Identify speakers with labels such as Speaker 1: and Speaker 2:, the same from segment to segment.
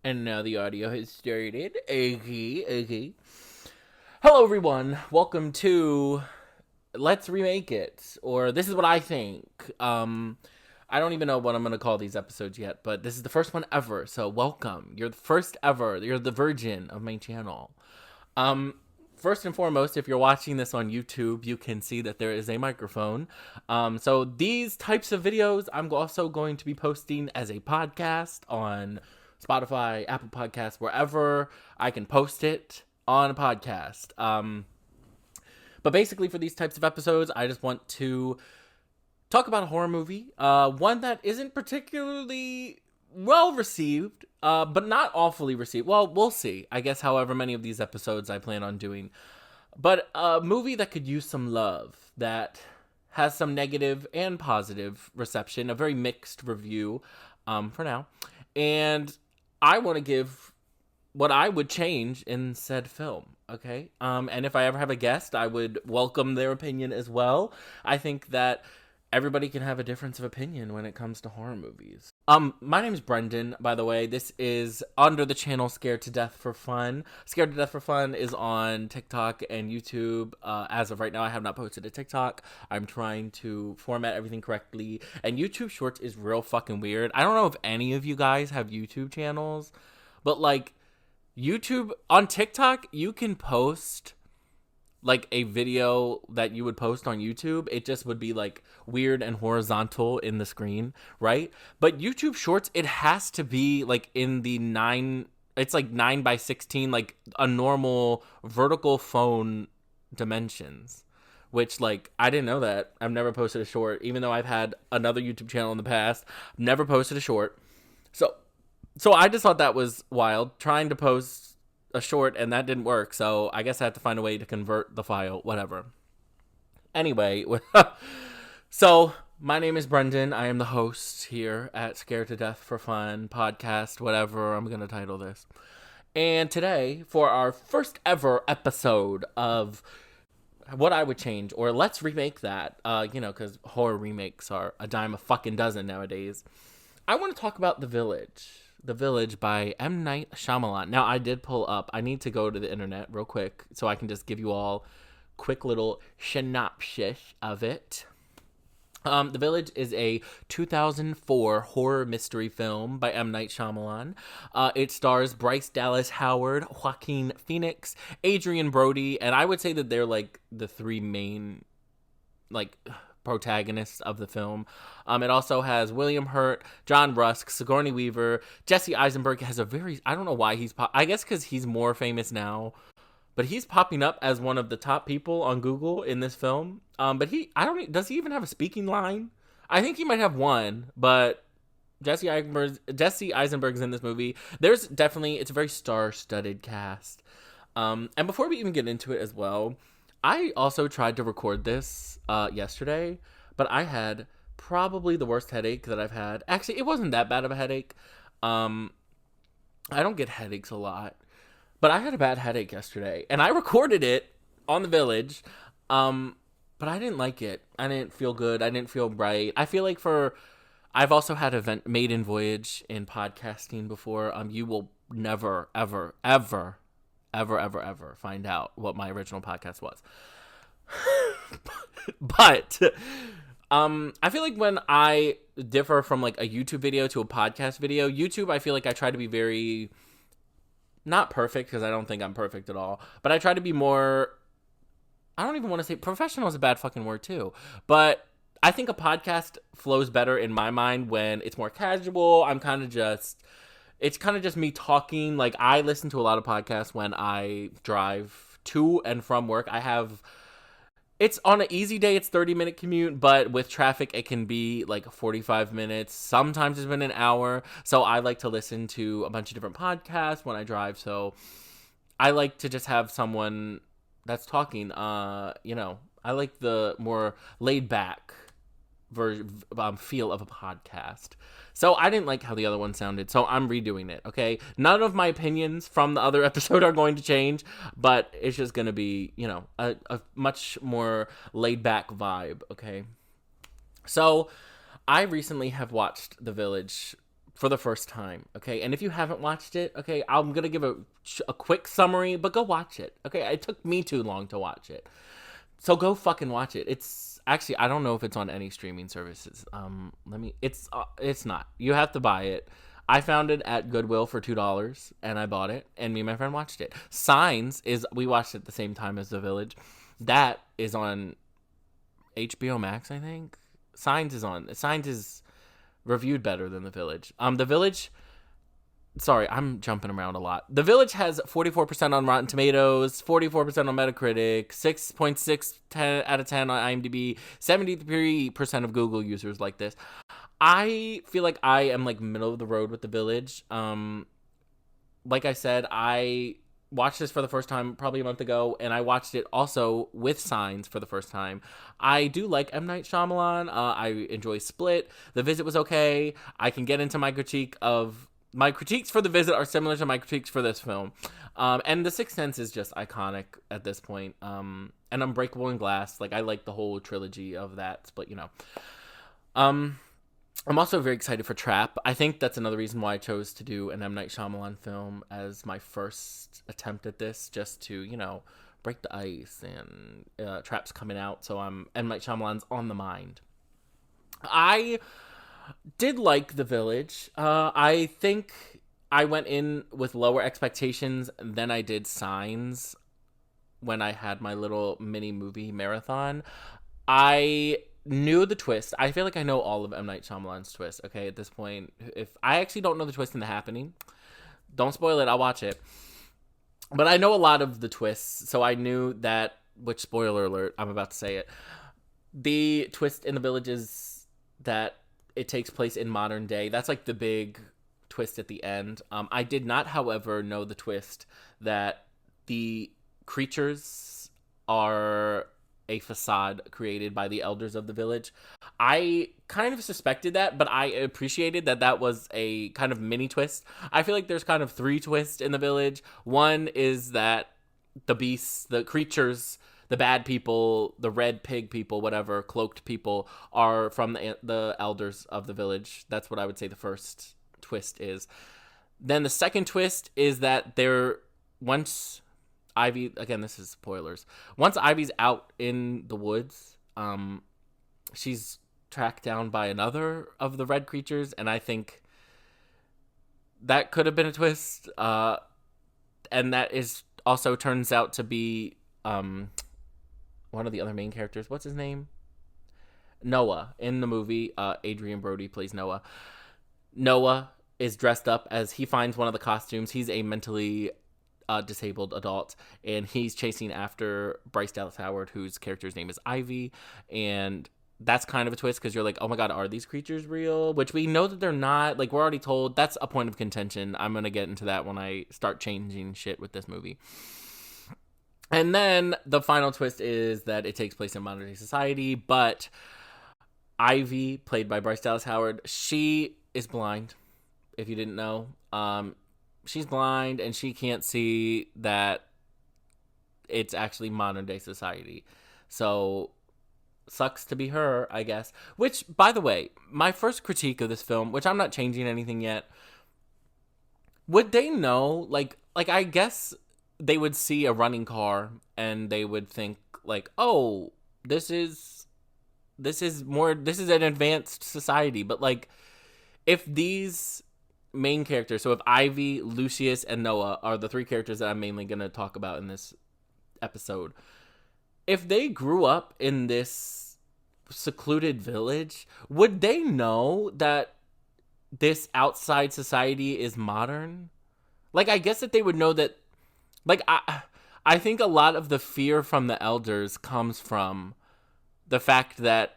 Speaker 1: And now the audio has started. Okay. Hello, everyone. Welcome to Let's Remake It, or This Is What I Think. I don't even know what I'm going to call these episodes yet, but this is the first one ever, so welcome. You're the first ever. You're the virgin of my channel. First and foremost, if you're watching this on YouTube, you can see that there is a microphone. So these types of videos, I'm also going to be posting as a podcast on Spotify, Apple Podcasts, wherever I can post it on a podcast. But basically for these types of episodes, I just want to talk about a horror movie. One that isn't particularly well received, but not awfully received. Well, we'll see. I guess however many of these episodes I plan on doing. But a movie that could use some love, that has some negative and positive reception, a very mixed review for now. And I want to give what I would change in said film, okay? And if I ever have a guest, I would welcome their opinion as well. I think that everybody can have a difference of opinion when it comes to horror movies. My name is Brendan, by the way. This is under the channel Scared to Death for Fun. Scared to Death for Fun is on TikTok and YouTube. As of right now, I have not posted a TikTok. I'm trying to format everything correctly. And YouTube Shorts is real fucking weird. I don't know if any of you guys have YouTube channels, but like YouTube, on TikTok, you can post like a video that you would post on YouTube. It just would be like weird and horizontal in the screen, right? But YouTube Shorts, it has to be like in the 9:16, like a normal vertical phone dimensions, which like I didn't know that. I've never posted a short, even though I've had another YouTube channel in the past. Never posted a short. So I just thought that was wild, trying to post a short, and that didn't work, so I guess I have to find a way to convert the file, whatever. Anyway, so my name is Brendan. I am the host here at Scared to Death for Fun podcast, whatever I'm going to title this. And today, for our first ever episode of what I would change, or let's remake that, because horror remakes are a dime a fucking dozen nowadays, I want to talk about The Village. The Village by m.night. Now, I did pull up. I need to go to the internet real quick so I can just give you all quick little synopsis of it. The Village is a 2004 horror mystery film by M. Night Shyamalan. It stars Bryce Dallas Howard, Joaquin Phoenix, Adrian Brody, and I would say that they're like the three main protagonists of the film. It also has William Hurt, John Rusk, Sigourney Weaver. Jesse Eisenberg has a very, I don't know why I guess because he's more famous now, but he's popping up as one of the top people on Google in this film. But does he even have a speaking line? I think he might have one, but Jesse Eisenberg's in this movie. It's a very star-studded cast. And before we even get into it as well, I also tried to record this yesterday, but I had probably the worst headache that I've had. Actually, it wasn't that bad of a headache. I don't get headaches a lot, but I had a bad headache yesterday, and I recorded it on The Village, but I didn't like it. I didn't feel good. I didn't feel right. I feel like I've also had a maiden voyage in podcasting before. You will never, ever, ever find out what my original podcast was. But I feel like when I differ from like a YouTube video to a podcast video, YouTube, I feel like I try to be very, not perfect, because I don't think I'm perfect at all, but I try to be more, I don't even want to say professional is a bad fucking word too, but I think a podcast flows better in my mind when it's more casual. It's kind of just me talking. Like, I listen to a lot of podcasts when I drive to and from work. It's on an easy day, it's 30-minute commute, but with traffic, it can be like 45 minutes. Sometimes it's been an hour. So I like to listen to a bunch of different podcasts when I drive. So I like to just have someone that's talking. I like the more laid back feel of a podcast. So I didn't like how the other one sounded, so I'm redoing it, okay? None of my opinions from the other episode are going to change, but it's just going to be, a much more laid-back vibe, okay? So I recently have watched The Village for the first time, okay? And if you haven't watched it, okay, I'm gonna give a quick summary, but go watch it, okay? It took me too long to watch it. So go fucking watch it. It's actually, I don't know if it's on any streaming services. It's not. You have to buy it. I found it at Goodwill for $2 and I bought it and me and my friend watched it. Signs we watched it at the same time as The Village. That is on HBO Max, I think. Signs is reviewed better than The Village. The Village, sorry, I'm jumping around a lot. The Village has 44% on Rotten Tomatoes, 44% on Metacritic, 6.6 out of 10 on IMDb, 73% of Google users like this. I feel like I am like middle of the road with The Village. Like I said, I watched this for the first time probably a month ago, and I watched it also with Signs for the first time. I do like M.Night Shyamalan. I enjoy Split. The Visit was okay. I can get into my critiques for The Visit are similar to my critiques for this film. And The Sixth Sense is just iconic at this point. And Unbreakable and Glass, like I like the whole trilogy of that, but I'm also very excited for Trap. I think that's another reason why I chose to do an M. Night Shyamalan film as my first attempt at this, just to, break the ice. And Trap's coming out, so M. Night Shyamalan's on the mind. I did like The Village. I think I went in with lower expectations than I did Signs when I had my little mini movie marathon. I knew the twist. I feel like I know all of M. Night Shyamalan's twist, okay, at this point. If I actually don't know the twist in The Happening, don't spoil it, I'll watch it. But I know a lot of the twists, so I knew that, which, spoiler alert, I'm about to say it. The twist in The Village is that it takes place in modern day. That's like the big twist at the end. I did not, however, know the twist that the creatures are a facade created by the elders of the village. I kind of suspected that, but I appreciated that was a kind of mini twist. I feel like there's kind of 3 twists in The Village. One is that the beasts, the creatures, the bad people, the red pig people, whatever, cloaked people, are from the elders of the village. That's what I would say the first twist is. Then the second twist is that once Ivy, again, this is spoilers. Once Ivy's out in the woods, she's tracked down by another of the red creatures, and I think that could have been a twist. And that is also turns out to be one of the other main characters. What's his name? Noah. In the movie, Adrian Brody plays Noah. Noah is dressed up as he finds one of the costumes. He's a mentally disabled adult, and he's chasing after Bryce Dallas Howard, whose character's name is Ivy, and that's kind of a twist because you're like, oh my god, are these creatures real? Which we know that they're not. Like, we're already told. That's a point of contention. I'm gonna get into that when I start changing shit with this movie. And then the final twist is that it takes place in modern day society, but Ivy, played by Bryce Dallas Howard, she is blind, if you didn't know. She's blind, and she can't see that it's actually modern day society. So, sucks to be her, I guess. Which, by the way, my first critique of this film, which I'm not changing anything yet, would they know, like I guess they would see a running car, and they would think, like, oh, this is an advanced society. But, like, if these main characters, so if Ivy, Lucius, and Noah are the 3 characters that I'm mainly going to talk about in this episode, if they grew up in this secluded village, would they know that this outside society is modern? Like, I guess that they would know that, like, I think a lot of the fear from the elders comes from the fact that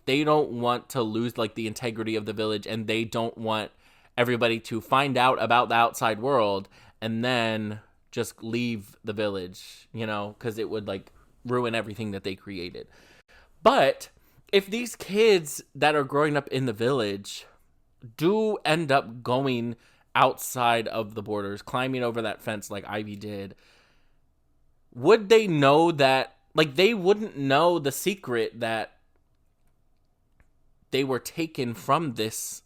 Speaker 1: they don't want to lose, like, the integrity of the village, and they don't want everybody to find out about the outside world and then just leave the village, because it would, like, ruin everything that they created. But if these kids that are growing up in the village do end up going outside of the borders, climbing over that fence like Ivy did, would they know that, like, they wouldn't know the secret that they were taken from this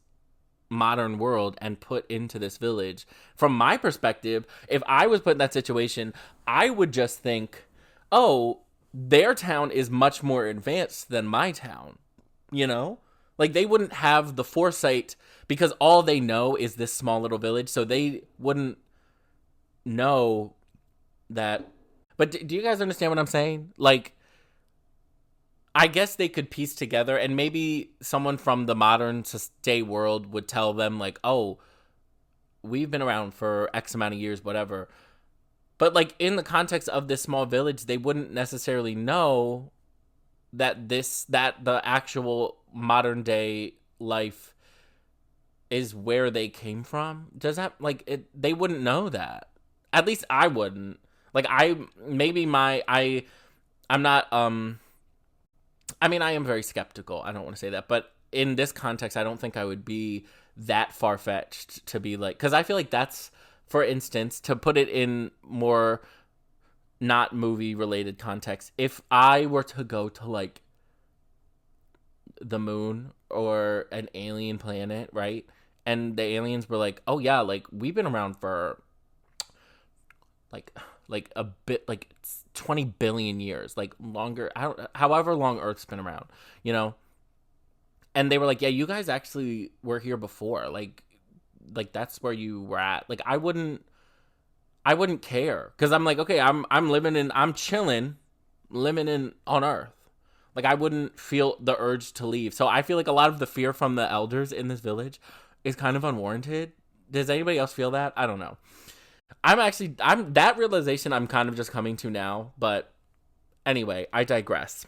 Speaker 1: modern world and put into this village. From my perspective, if I was put in that situation, I would just think, oh, their town is much more advanced than my town, you know? Like, they wouldn't have the foresight because all they know is this small little village, so they wouldn't know that. But do you guys understand what I'm saying? Like, I guess they could piece together, and maybe someone from the modern day world would tell them, like, oh, we've been around for X amount of years, whatever. But, like, in the context of this small village, they wouldn't necessarily know that the actual modern day life is where they came from. Does that, like, they wouldn't know that. At least I wouldn't. Like, I'm not, I mean, I am very skeptical. I don't want to say that. But in this context, I don't think I would be that far-fetched to be like... Because I feel like that's, for instance, to put it in more not movie-related context, if I were to go to, like, the moon or an alien planet, right? And the aliens were like, oh, yeah, like, we've been around for, like a bit, like 20 billion years, like longer, however long Earth's been around, you know? And they were like, yeah, you guys actually were here before. Like that's where you were at. Like, I wouldn't care. Cause I'm like, okay, I'm chilling, living on Earth. Like, I wouldn't feel the urge to leave. So I feel like a lot of the fear from the elders in this village is kind of unwarranted. Does anybody else feel that? I don't know. I'm that realization I'm kind of just coming to now, but anyway, I digress.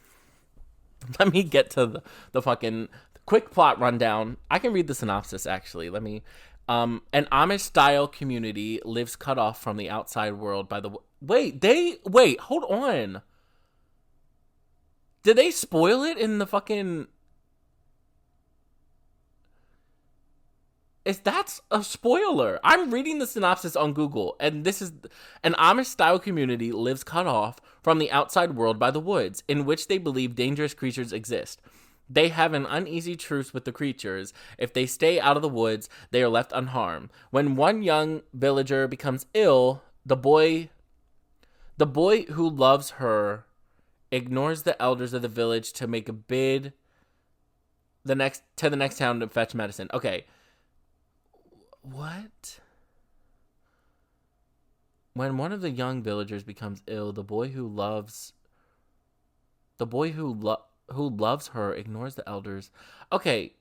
Speaker 1: Let me get to the fucking quick plot rundown. I can read the synopsis, actually. Let me, an Amish-style community lives cut off from the outside world by the, wait, hold on. Did they spoil it in the fucking... That's a spoiler. I'm reading the synopsis on Google, and this is... An Amish-style community lives cut off from the outside world by the woods, in which they believe dangerous creatures exist. They have an uneasy truce with the creatures. If they stay out of the woods, they are left unharmed. When one young villager becomes ill, the boy who loves her ignores the elders of the village to make a bid to the next town to fetch medicine. Okay. What? When one of the young villagers becomes ill, the boy who loves her ignores the elders. Okay.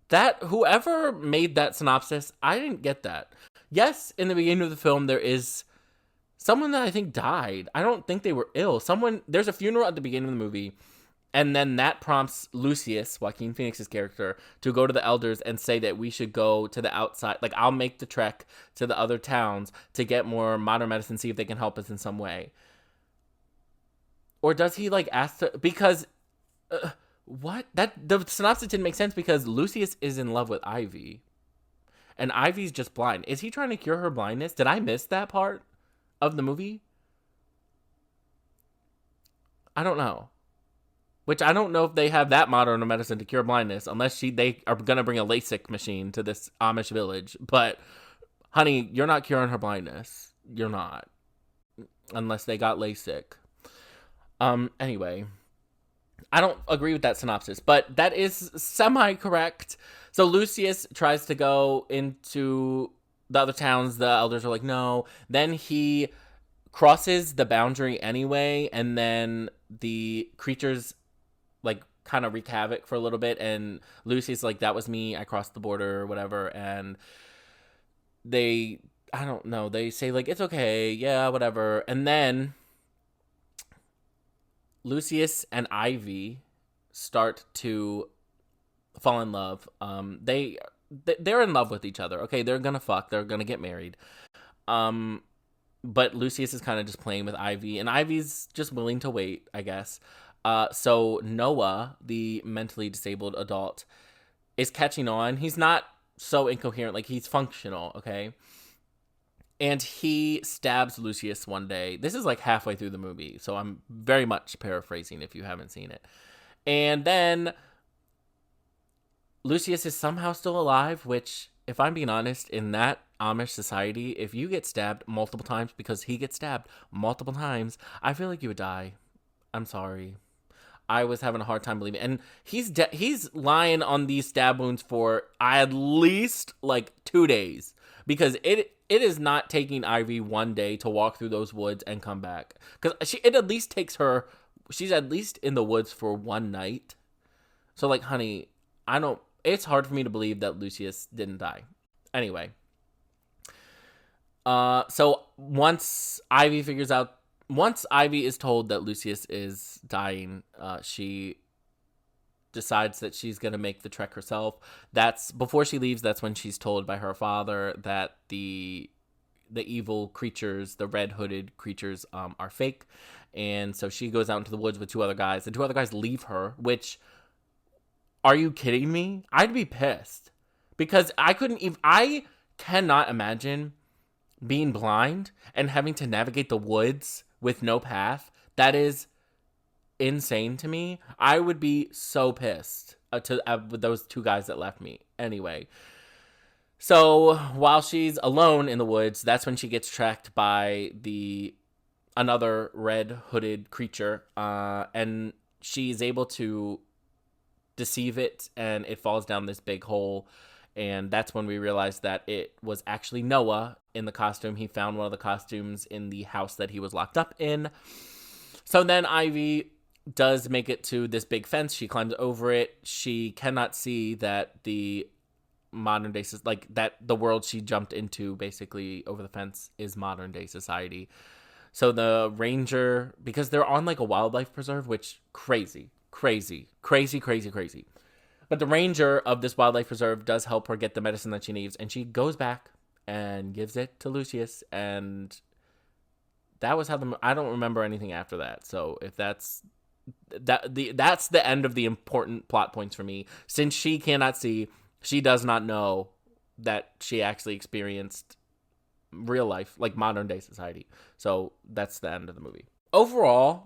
Speaker 1: That, whoever made that synopsis, I didn't get that. Yes, in the beginning of the film, there is someone that I think died. I don't think they were ill. There's a funeral at the beginning of the movie, and then that prompts Lucius, Joaquin Phoenix's character, to go to the elders and say that we should go to the outside. Like, I'll make the trek to the other towns to get more modern medicine, see if they can help us in some way. Or does he, like, ask to... Because... what? The synopsis didn't make sense because Lucius is in love with Ivy. And Ivy's just blind. Is he trying to cure her blindness? Did I miss that part of the movie? I don't know. Which I don't know if they have that modern medicine to cure blindness, unless they are going to bring a LASIK machine to this Amish village. But, honey, you're not curing her blindness. You're not. Unless they got LASIK. Anyway. I don't agree with that synopsis, but that is semi-correct. So Lucius tries to go into the other towns. The elders are like, no. Then he crosses the boundary anyway, and then the creatures, like, kind of wreak havoc for a little bit, and Lucy's like, that was me, I crossed the border, or whatever, and I don't know, they say, like, it's okay, yeah, whatever, and then Lucius and Ivy start to fall in love. They're in love with each other, okay, they're gonna fuck, they're gonna get married, but Lucius is kind of just playing with Ivy, and Ivy's just willing to wait, I guess. So Noah, the mentally disabled adult, is catching on. He's not so incoherent, like, he's functional, okay? And he stabs Lucius one day. This is like halfway through the movie, so I'm very much paraphrasing if you haven't seen it. And then Lucius is somehow still alive, which, if I'm being honest, in that Amish society, if you get stabbed multiple times because he gets stabbed multiple times, I feel like you would die. I'm sorry. I was having a hard time believing. And he's lying on these stab wounds for at least like 2 days, because it is not taking Ivy 1 day to walk through those woods and come back. Because it at least takes her. She's at least in the woods for 1 night. So like, honey, I don't. It's hard for me to believe that Lucius didn't die. Anyway. So once Ivy is told that Lucius is dying, she decides that she's going to make the trek herself. That's before she leaves. That's when she's told by her father that the evil creatures, the red hooded creatures, are fake. And so she goes out into the woods with 2 other guys. The 2 other guys leave her, which, are you kidding me? I'd be pissed, because I cannot imagine being blind and having to navigate the woods with no path. That is insane to me. I would be so pissed with those 2 guys that left me. Anyway, so while she's alone in the woods, that's when she gets tracked by another red hooded creature, and she's able to deceive it, and it falls down this big hole. And that's when we realized that it was actually Noah in the costume. He found one of the costumes in the house that he was locked up in. So then Ivy does make it to this big fence. She climbs over it. She cannot see that the modern day, like that the world she jumped into basically over the fence, is modern day society. So the ranger, because they're on like a wildlife preserve, which crazy. But the ranger of this wildlife preserve does help her get the medicine that she needs, and she goes back and gives it to Lucius, and that was how I don't remember anything after that. So if that's the end of the important plot points for me. Since she cannot see, she does not know that she actually experienced real life, like modern day society. So that's the end of the movie. Overall,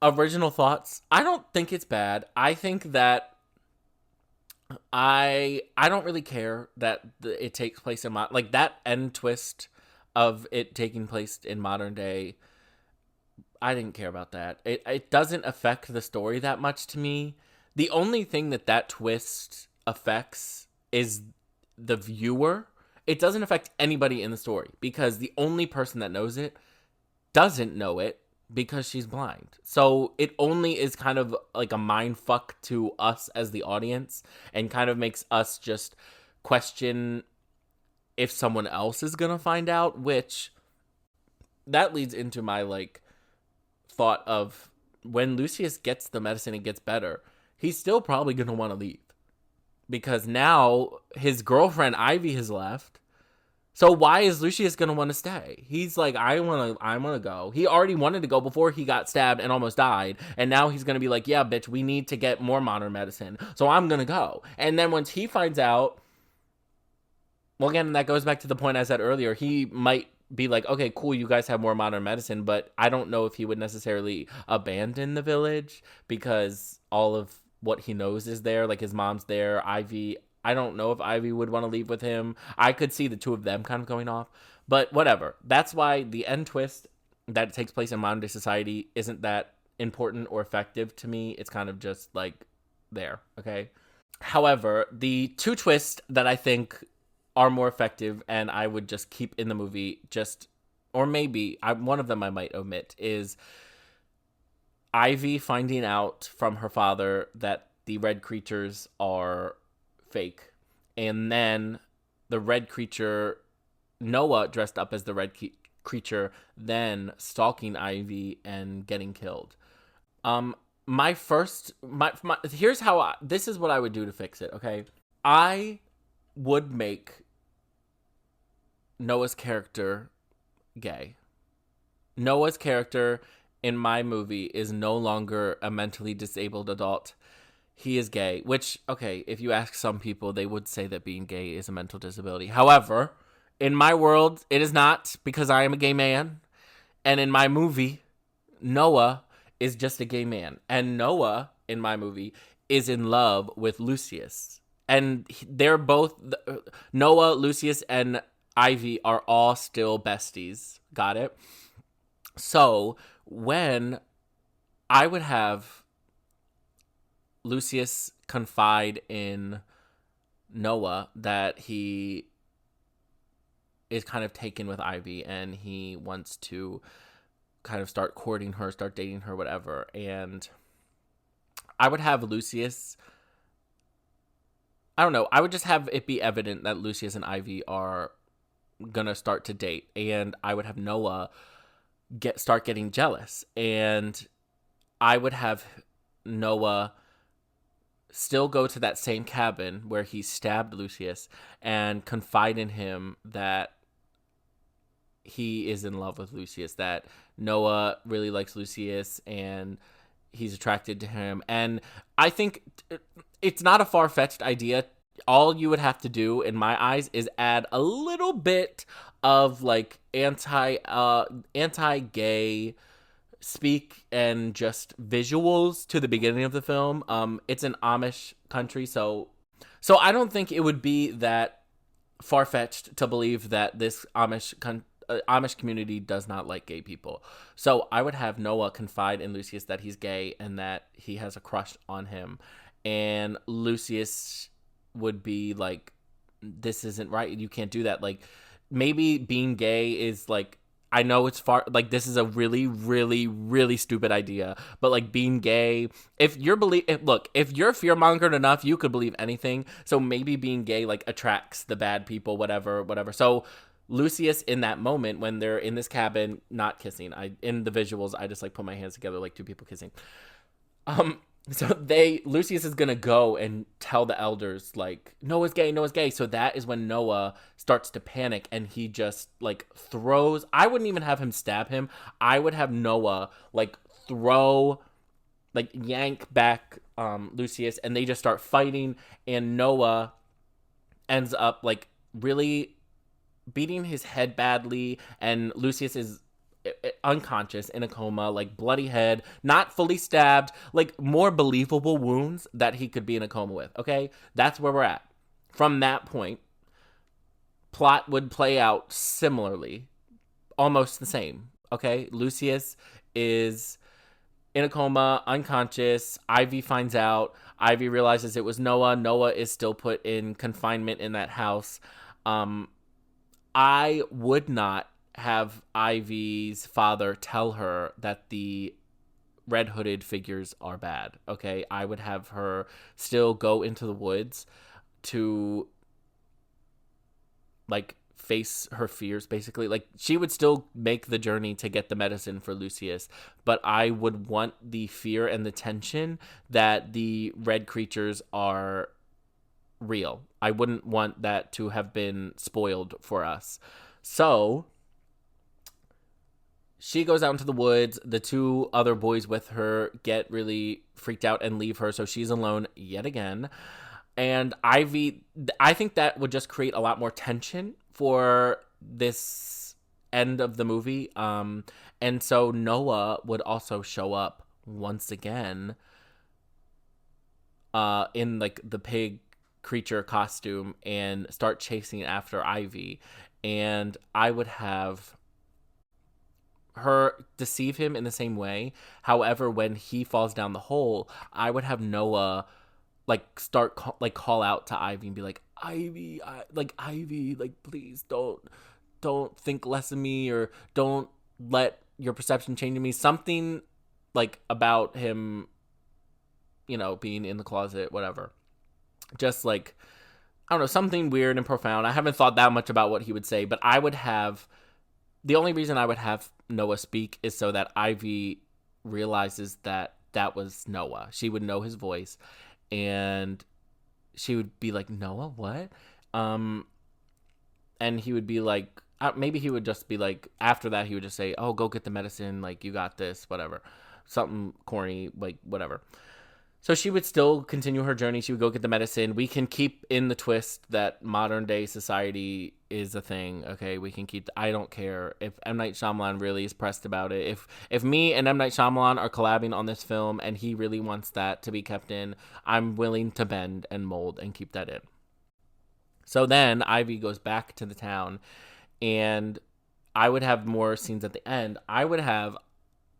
Speaker 1: original thoughts, I don't think it's bad. I think that I don't really care that it takes place in like that end twist of it taking place in modern day. I didn't care about that. It doesn't affect the story that much to me. The only thing that twist affects is the viewer. It doesn't affect anybody in the story, because the only person that knows it doesn't know it because she's blind. So it only is kind of like a mind fuck to us as the audience, and kind of makes us just question if someone else is gonna find out, which that leads into my like thought of, when Lucius gets the medicine and gets better, he's still probably gonna want to leave, because now his girlfriend Ivy has left. So why is Lucius gonna want to stay? He's like, I wanna go. He already wanted to go before he got stabbed and almost died, and now he's gonna be like, yeah, bitch, we need to get more modern medicine, so I'm gonna go. And then once he finds out, well, again, that goes back to the point I said earlier. He might be like, okay, cool, you guys have more modern medicine, but I don't know if he would necessarily abandon the village, because all of what he knows is there. Like, his mom's there, Ivy. I don't know if Ivy would want to leave with him. I could see the 2 of them kind of going off, but whatever. That's why the end twist that it takes place in modern day society isn't that important or effective to me. It's kind of just like there, okay? However, the 2 twists that I think are more effective and I would just keep in the movie, or maybe one of them I might omit, is Ivy finding out from her father that the red creatures are fake, and then the red creature, Noah dressed up as the red creature, then stalking Ivy and getting killed. Here's how this is what I would do to fix it, okay? I would make Noah's character gay. Noah's character in my movie is no longer a mentally disabled adult. He is gay, which, okay, if you ask some people, they would say that being gay is a mental disability. However, in my world, it is not, because I am a gay man. And in my movie, Noah is just a gay man. And Noah, in my movie, is in love with Lucius. and they're both Noah, Lucius, and Ivy are all still besties. Got it? So when I would have Lucius confide in Noah that he is kind of taken with Ivy and he wants to kind of start courting her, start dating her, whatever. And I would have Lucius, I don't know, I would just have it be evident that Lucius and Ivy are gonna start to date, and I would have Noah start getting jealous, and I would have Noah still go to that same cabin where he stabbed Lucius and confide in him that he is in love with Lucius, that Noah really likes Lucius and he's attracted to him. And I think it's not a far-fetched idea. All you would have to do, in my eyes, is add a little bit of like anti-gay speak and just visuals to the beginning of the film. It's an Amish country, so I don't think it would be that far-fetched to believe that this Amish community does not like gay people. So I would have Noah confide in Lucius that he's gay and that he has a crush on him, and Lucius would be like, this isn't right, you can't do that. Like, maybe being gay is like, I know it's far, like, this is a really, really, really stupid idea, but like being gay, if you're fear-mongered enough, you could believe anything. So maybe being gay like attracts the bad people, whatever. So Lucius, in that moment when they're in this cabin, not kissing, in the visuals, I just like put my hands together like two people kissing. So Lucius is gonna go and tell the elders like, Noah's gay. So that is when Noah starts to panic and he just like throws. I wouldn't even have him stab him. I would have Noah like yank back Lucius, and they just start fighting, and Noah ends up like really beating his head badly, and Lucius is unconscious in a coma, like bloody head, not fully stabbed, like more believable wounds that he could be in a coma with. Okay, that's where we're at. From that point, plot would play out similarly, almost the same. Okay, Lucius is in a coma, unconscious. Ivy finds out. Ivy realizes it was Noah. Noah is still put in confinement in that house. I would not have Ivy's father tell her that the red hooded figures are bad. Okay, I would have her still go into the woods to like face her fears, basically. Like, she would still make the journey to get the medicine for Lucius, but I would want the fear and the tension that the red creatures are real. I wouldn't want that to have been spoiled for us. So she goes out into the woods. The two other boys with her get really freaked out and leave her, so she's alone yet again. And Ivy, I think that would just create a lot more tension for this end of the movie. And so Noah would also show up once again in like the pig creature costume and start chasing after Ivy. And I would have her deceive him in the same way. However, when he falls down the hole, I would have Noah like start call out to Ivy and be like, Ivy, please don't think less of me, or don't let your perception change me. Something like about him, being in the closet, whatever. Just like, I don't know, something weird and profound. I haven't thought that much about what he would say, but the only reason I would have Noah speak is so that Ivy realizes that that was Noah. She would know his voice, and she would be like, Noah, what? And he would be like, maybe he would just be like, after that, he would just say, oh, go get the medicine, like, you got this, whatever. Something corny, like, whatever. So she would still continue her journey. She would go get the medicine. We can keep in the twist that modern day society is a thing. Okay, we can keep. I don't care if M. Night Shyamalan really is pressed about it. If me and M. Night Shyamalan are collabing on this film and he really wants that to be kept in, I'm willing to bend and mold and keep that in. So then Ivy goes back to the town, and I would have more scenes at the end. I would have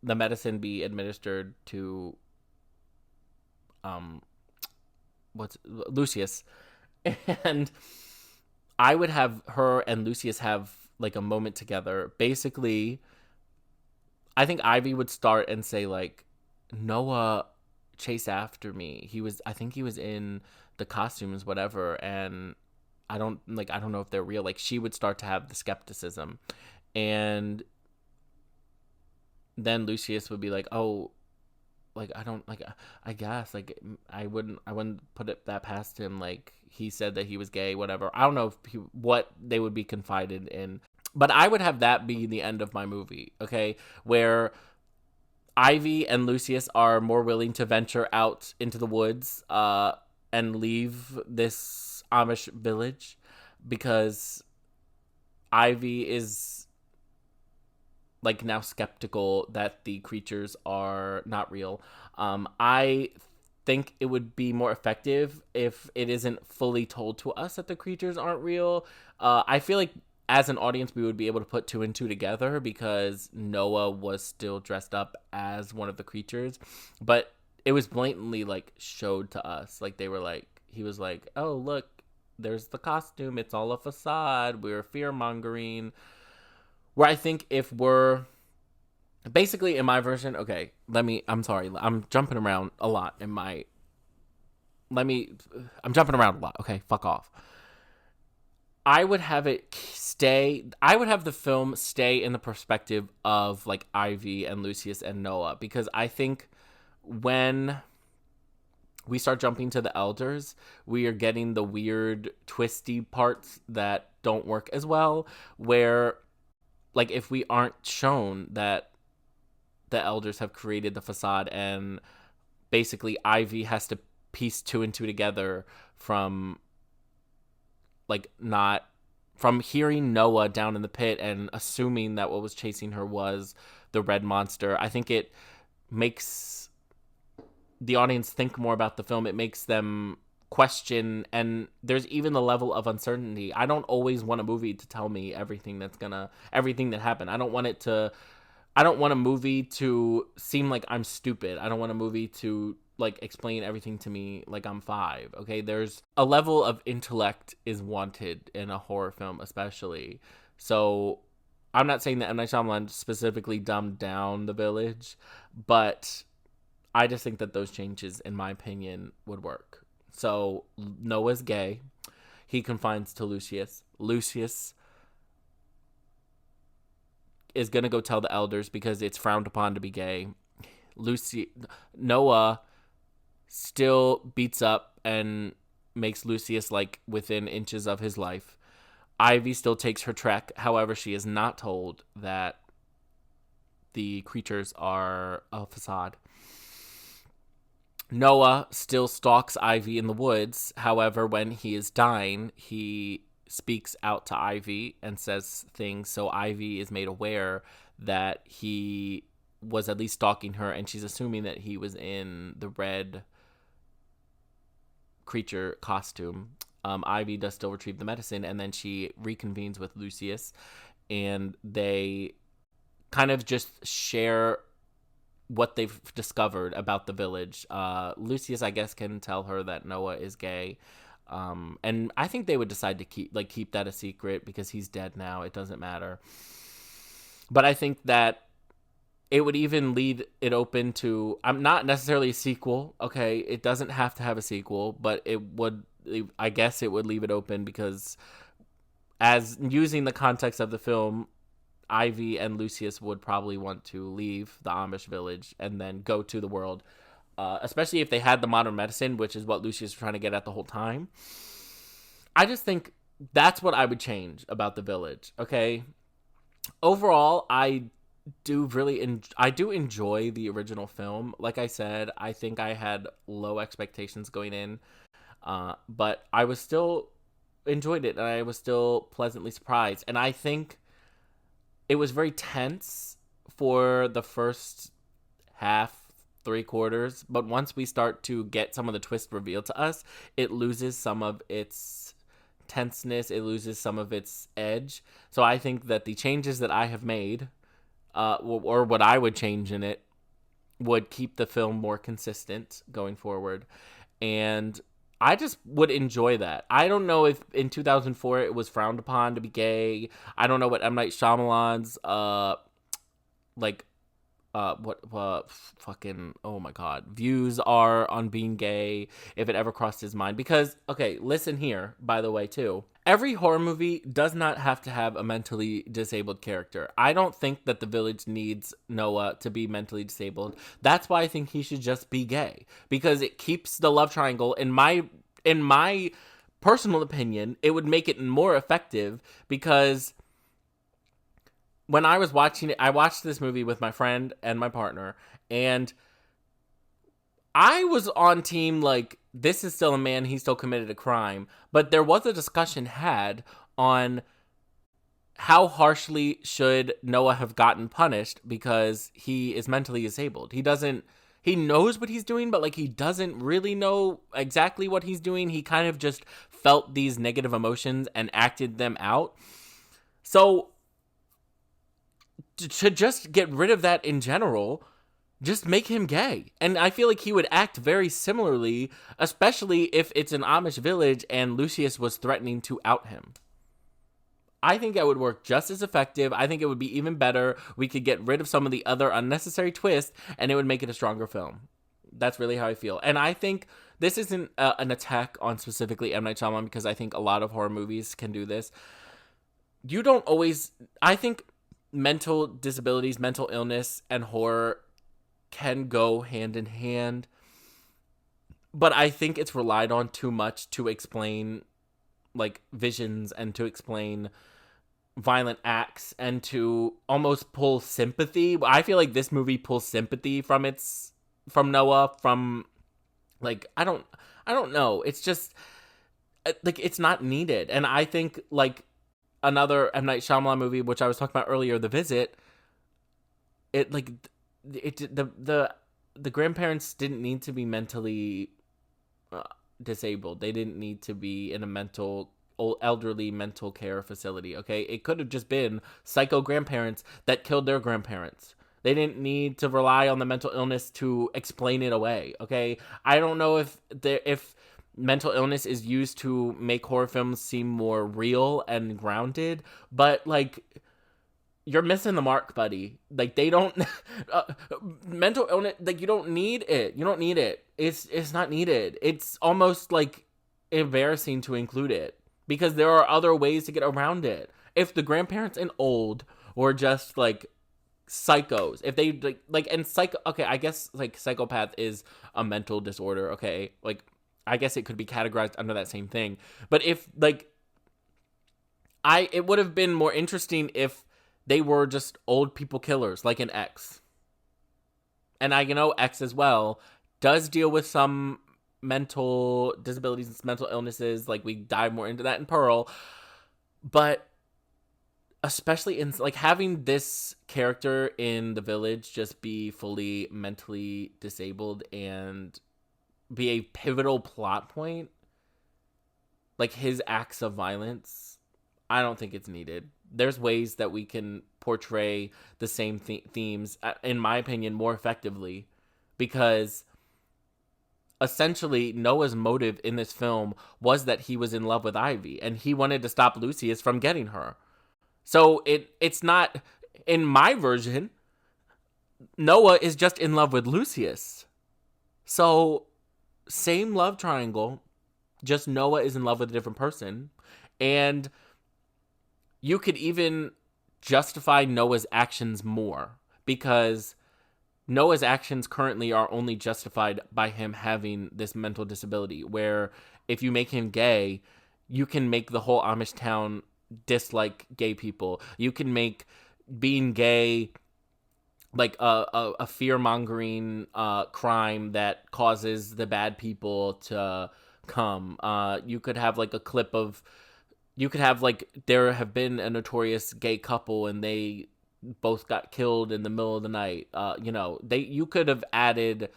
Speaker 1: the medicine be administered to um what's Lucius, and I would have her and Lucius have like a moment together. Basically, I think Ivy would start and say like, Noah chased after me. I think he was in the costumes, whatever, and I don't know if they're real. Like, she would start to have the skepticism, and then Lucius would be like, oh, like, I don't, like, I guess, like, I wouldn't put that past him. Like, he said that he was gay, whatever. I don't know what they would be confided in, but I would have that be the end of my movie. Okay, where Ivy and Lucius are more willing to venture out into the woods, and leave this Amish village, because Ivy is like now skeptical that the creatures are not real. I think it would be more effective if it isn't fully told to us that the creatures aren't real. I feel like as an audience, we would be able to put two and two together because Noah was still dressed up as one of the creatures, but it was blatantly like showed to us. Like, they were like, he was like, oh, look, there's the costume. It's all a facade. We're fear mongering. Where I think if we're basically in my version, okay, I'm sorry, I'm jumping around a lot in my, I'm jumping around a lot. Okay, fuck off. I would have the film stay in the perspective of like Ivy and Lucius and Noah, because I think when we start jumping to the elders, we are getting the weird twisty parts that don't work as well, where like if we aren't shown that the elders have created the facade, and basically Ivy has to piece two and two together from like not from hearing Noah down in the pit and assuming that what was chasing her was the red monster. I think it makes the audience think more about the film. It makes them question, and there's even the level of uncertainty. I don't always want a movie to tell me everything that happened. I don't want a movie to seem like I'm stupid. I don't want a movie to like explain everything to me like I'm 5. Okay, there's a level of intellect is wanted in a horror film, especially. So I'm not saying that M. Night Shyamalan specifically dumbed down The Village, but I just think that those changes, in my opinion, would work. So Noah's gay. He confines to Lucius. Lucius is going to go tell the elders because it's frowned upon to be gay. Noah still beats up and makes Lucius like within inches of his life. Ivy still takes her trek. However, she is not told that the creatures are a facade. Noah still stalks Ivy in the woods. However, when he is dying, he speaks out to Ivy and says things, so Ivy is made aware that he was at least stalking her, and she's assuming that he was in the red creature costume. Ivy does still retrieve the medicine, and then she reconvenes with Lucius, and they kind of just share what they've discovered about the village. Lucius, I guess, can tell her that Noah is gay. And I think they would decide to keep that a secret because he's dead now. It doesn't matter. But I think that it would even lead it open to, I'm not necessarily a sequel. Okay, it doesn't have to have a sequel, but I guess it would leave it open because, as using the context of the film, Ivy and Lucius would probably want to leave the Amish village and then go to the world, especially if they had the modern medicine, which is what Lucius was trying to get at the whole time. I just think that's what I would change about the village, okay? Overall, I I do enjoy the original film. Like I said, I think I had low expectations going in, but I was still enjoyed it, and I was still pleasantly surprised. And I think it was very tense for the first half, three quarters, but once we start to get some of the twists revealed to us, it loses some of its tenseness, it loses some of its edge. So I think that the changes that I have made, or what I would change in it, would keep the film more consistent going forward. And I just would enjoy that. I don't know if in 2004 it was frowned upon to be gay. I don't know what M. Night Shyamalan's like what fucking, oh my god, views are on being gay, if it ever crossed his mind. Because, okay, listen here, by the way, too, every horror movie does not have to have a mentally disabled character. I don't think that the village needs Noah to be mentally disabled. That's why I think he should just be gay, because it keeps the love triangle, in my personal opinion, it would make it more effective. Because when I was watching it, I watched this movie with my friend and my partner, and I was on team, like, this is still a man, he still committed a crime. But there was a discussion had on how harshly should Noah have gotten punished, because he is mentally disabled. He knows what he's doing, but, like, he doesn't really know exactly what he's doing. He kind of just felt these negative emotions and acted them out. So to just get rid of that in general, just make him gay. And I feel like he would act very similarly, especially if it's an Amish village and Lucius was threatening to out him. I think that would work just as effective. I think it would be even better. We could get rid of some of the other unnecessary twists, and it would make it a stronger film. That's really how I feel. And I think this isn't an attack on specifically M. Night Shyamalan, because I think a lot of horror movies can do this. You don't always... I think mental disabilities, mental illness, and horror can go hand in hand, but I think it's relied on too much to explain, like, visions, and to explain violent acts, and to almost pull sympathy. I feel like this movie pulls sympathy from Noah, from, like, I don't know. It's just, like, it's not needed. And I think, like, another M. Night Shyamalan movie, which I was talking about earlier, The Visit, the grandparents didn't need to be mentally disabled. They didn't need to be in a elderly mental care facility, okay? It could have just been psycho grandparents that killed their grandparents. They didn't need to rely on the mental illness to explain it away, okay? I don't know if mental illness is used to make horror films seem more real and grounded, but, like, you're missing the mark, buddy. Like, they don't... mental illness, like, you don't need it. You don't need it. It's not needed. It's almost, like, embarrassing to include it, because there are other ways to get around it. If the grandparents and old were just, like, psychos, if they, like, and okay, I guess, like, psychopath is a mental disorder, okay? Like, I guess it could be categorized under that same thing. But if, like, it would have been more interesting if they were just old people killers, like in X. And I know X as well does deal with some mental disabilities and mental illnesses. Like, we dive more into that in Pearl. But especially in, like, having this character in the village just be fully mentally disabled and be a pivotal plot point, like his acts of violence, I don't think it's needed. There's ways that we can portray the same themes, in my opinion, more effectively, because essentially Noah's motive in this film was that he was in love with Ivy, and he wanted to stop Lucius from getting her. So it's not, in my version, Noah is just in love with Lucius. So, same love triangle, just Noah is in love with a different person. And you could even justify Noah's actions more, because Noah's actions currently are only justified by him having this mental disability, where if you make him gay, you can make the whole Amish town dislike gay people. You can make being gay like a fear mongering crime that causes the bad people to come. You could have like a clip of, you could have like, there have been a notorious gay couple and they both got killed in the middle of the night. You could have added,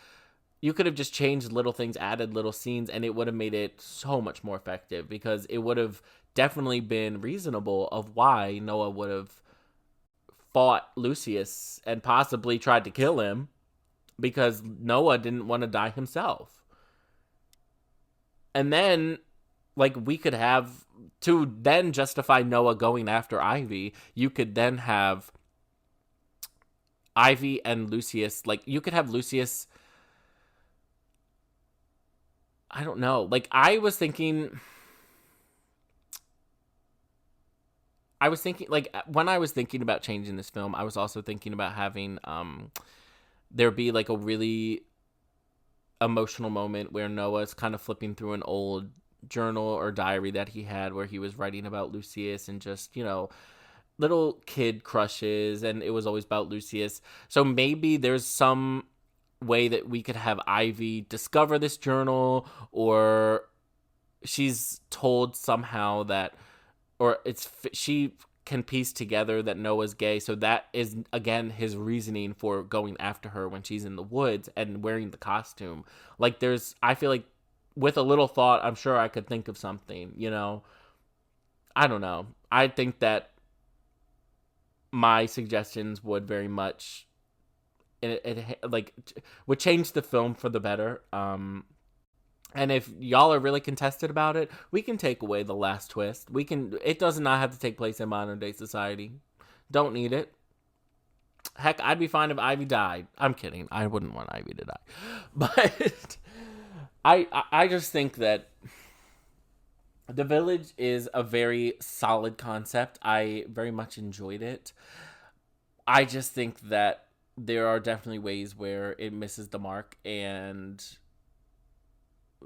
Speaker 1: you could have just changed little things, added little scenes, and it would have made it so much more effective, because it would have definitely been reasonable of why Noah would have fought Lucius and possibly tried to kill him, because Noah didn't want to die himself. And then, like, we could have, to then justify Noah going after Ivy, you could then have Ivy and Lucius, like, you could have Lucius, I don't know, like, like, when I was thinking about changing this film, I was also thinking about having there be like a really emotional moment where Noah's kind of flipping through an old journal or diary that he had, where he was writing about Lucius and just, little kid crushes, and it was always about Lucius. So maybe there's some way that we could have Ivy discover this journal, or she's told somehow that, or she can piece together that Noah's gay, so that is again his reasoning for going after her when she's in the woods and wearing the costume. Like, I feel like with a little thought, I'm sure I could think of something, I don't know. I think that my suggestions would very much, it like, would change the film for the better. And if y'all are really contested about it, we can take away the last twist. It does not have to take place in modern day society. Don't need it. Heck, I'd be fine if Ivy died. I'm kidding. I wouldn't want Ivy to die. But I just think that The Village is a very solid concept. I very much enjoyed it. I just think that there are definitely ways where it misses the mark, and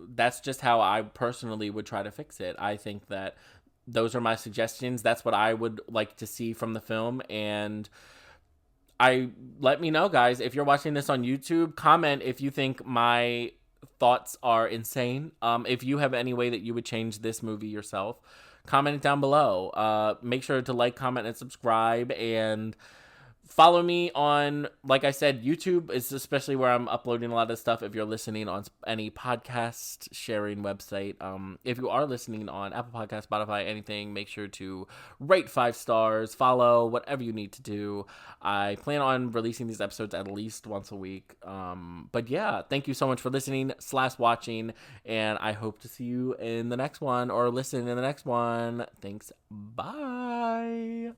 Speaker 1: that's just how I personally would try to fix it. I think that those are my suggestions. That's what I would like to see from the film. And let me know, guys, if you're watching this on YouTube, comment if you think my thoughts are insane. If you have any way that you would change this movie yourself, comment it down below. Make sure to like, comment, and subscribe, and follow me on, like I said, YouTube is especially where I'm uploading a lot of stuff. If you're listening on any podcast sharing website, if you are listening on Apple Podcasts, Spotify, anything, make sure to rate 5 stars, follow, whatever you need to do. I plan on releasing these episodes at least once a week. But yeah, thank you so much for listening / watching, and I hope to see you in the next one, or listen in the next one. Thanks. Bye.